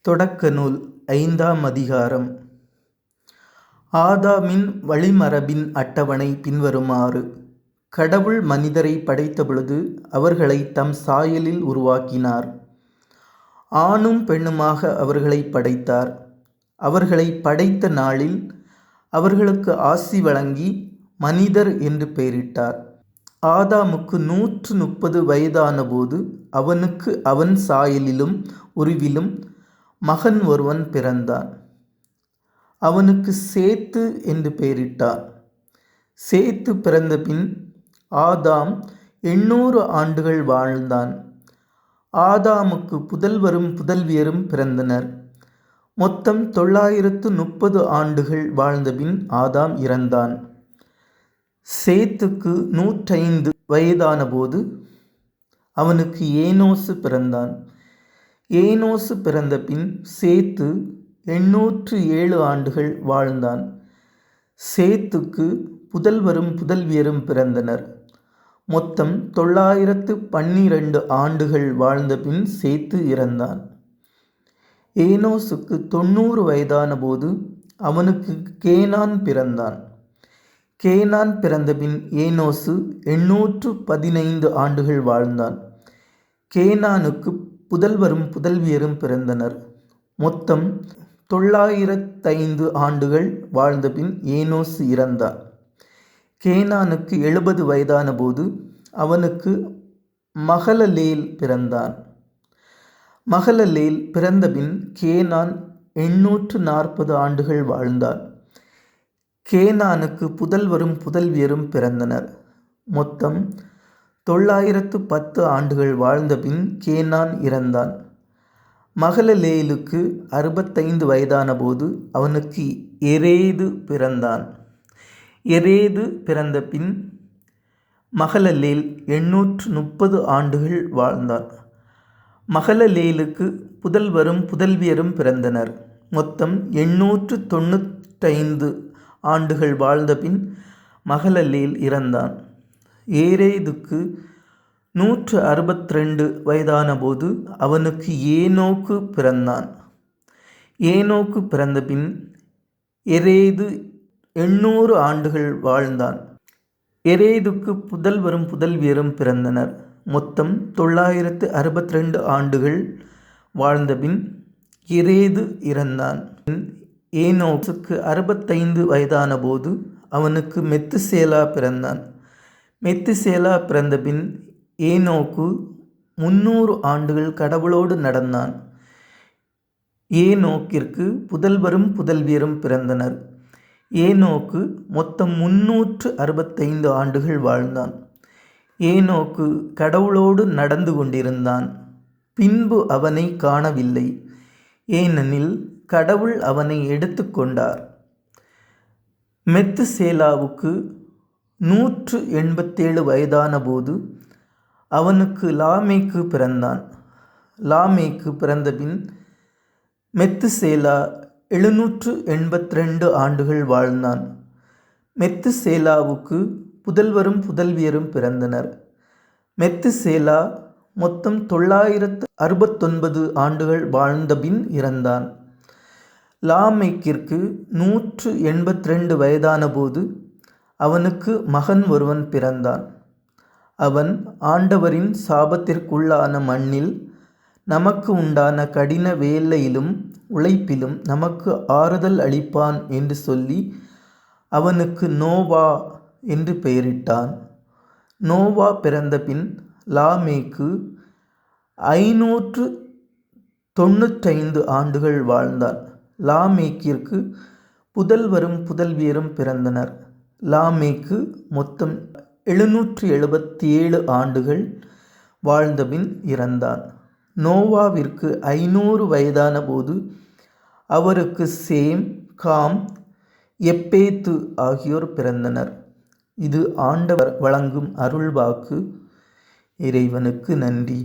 தொடக்க நூல் 5ஆம் அதிகாரம். ஆதாமின் வழிமரபின் அட்டவணை பின்வருமாறு. கடவுள் மனிதரை படைத்தபொழுது அவர்களை தம் சாயலில் உருவாக்கினார். ஆணும் பெண்ணுமாக அவர்களை படைத்தார். அவர்களை படைத்த நாளில் அவர்களுக்கு ஆசி வழங்கி மனிதர் என்று பெயரிட்டார். ஆதாமுக்கு 130 வயதான போது அவனுக்கு அவன் சாயலிலும் உருவிலும் மகன் ஒருவன் பிறந்தான். அவனுக்கு சேத்து என்று பெயரிட்டார். சேத்து பிறந்த பின் ஆதாம் 800 ஆண்டுகள் வாழ்ந்தான். ஆதாமுக்கு புதல்வரும் புதல்வியரும் பிறந்தனர். மொத்தம் 930 ஆண்டுகள் வாழ்ந்தபின் ஆதாம் இறந்தான். சேத்துக்கு 105 வயதான போது அவனுக்கு ஏனோசு பிறந்தான். ஏனோசு பிறந்த பின் சேத்து 807 ஆண்டுகள் வாழ்ந்தான். சேத்துக்கு புதல்வரும் புதல்வியரும் பிறந்தனர். மொத்தம் 912 ஆண்டுகள் வாழ்ந்த பின் சேத்து இறந்தான். ஏனோசுக்கு 90 வயதான போது அவனுக்கு கேனான் பிறந்தான். கேனான் பிறந்த பின் ஏனோசு 815 ஆண்டுகள் வாழ்ந்தான். கேனானுக்கு புதல்வரும் புதல்வியரும் பிறந்தனர். மொத்தம் 905 ஆண்டுகள் வாழ்ந்த பின் ஏனோசு இறந்தான். கேனானுக்கு 70 வயதான போது அவனுக்கு மகலலேல் பிறந்தான். மகலலேல் பிறந்தபின் கேனான் 840 ஆண்டுகள் வாழ்ந்தான். கேனானுக்கு புதல்வரும் புதல்வியரும் பிறந்தனர். மொத்தம் 910 ஆண்டுகள் வாழ்ந்தபின் கேனான் இறந்தான். மகலலேலுக்கு 65 வயதான போது அவனுக்கு எரேது பிறந்தான். எரேது பிறந்த பின் மகலலேல் 830 ஆண்டுகள் வாழ்ந்தான். மகலலேலுக்கு புதல்வரும் புதல்வியரும் பிறந்தனர். மொத்தம் 895 ஆண்டுகள் வாழ்ந்தபின் மகலலேல் இறந்தான். ஏரேதுக்கு 162 வயதான போது அவனுக்கு ஏனோக்கு பிறந்தான். ஏனோக்கு பிறந்த பின் எரேது 800 ஆண்டுகள் வாழ்ந்தான். எரேதுக்கு புதல்வரும் புதல்வியரும் பிறந்தனர். மொத்தம் 962 ஆண்டுகள் வாழ்ந்தபின் எரேது இறந்தான். ஏனோக்குக்கு 65 வயதான போது அவனுக்கு மெத்துசேலா பிறந்தான். மெத்துசேலா பிறந்த பின் ஏனோக்கு 300 ஆண்டுகள் கடவுளோடு நடந்தான். ஏனோக்கிற்கு புதல்வரும் புதல்வியரும் பிறந்தனர். ஏனோக்கு மொத்தம் 365 ஆண்டுகள் வாழ்ந்தான். ஏனோக்கு கடவுளோடு நடந்து கொண்டிருந்தான். பின்பு அவனை காணவில்லை, ஏனெனில் கடவுள் அவனை எடுத்து கொண்டார். மெத்துசேலாவுக்கு 187 வயதான போது அவனுக்கு லாமேக்கு பிறந்தான். லாமேக்கு பிறந்த பின் மெத்துசேலா 782 ஆண்டுகள் வாழ்ந்தான். மெத்துசேலாவுக்கு புதல்வரும் புதல்வியரும் பிறந்தனர். மெத்துசேலா மொத்தம் 969 ஆண்டுகள் வாழ்ந்தபின் இறந்தான். லாமேக்கிற்கு 182 வயதான போது அவனுக்கு மகன் ஒருவன் பிறந்தான். அவன் ஆண்டவரின் சாபத்திற்குள்ளான மண்ணில் நமக்கு உண்டான கடின வேலையிலும் உழைப்பிலும் நமக்கு ஆறுதல் அளிப்பான் என்று சொல்லி அவனுக்கு நோவா என்று பெயரிட்டான். நோவா பிறந்த பின் லாமேக்கு 595 ஆண்டுகள் வாழ்ந்தான். லாமேக்கிற்கு புதல்வரும் புதல்வியரும் பிறந்தனர். லாமேக்கு மொத்தம் 777 ஆண்டுகள் வாழ்ந்தபின் இறந்தான். நோவாவிற்கு 500 வயதான போது அவருக்கு சேம், காம், எப்பேத்து ஆகியோர் பிறந்தனர். இது ஆண்டவர் வழங்கும் அருள்வாக்கு. இறைவனுக்கு நன்றி.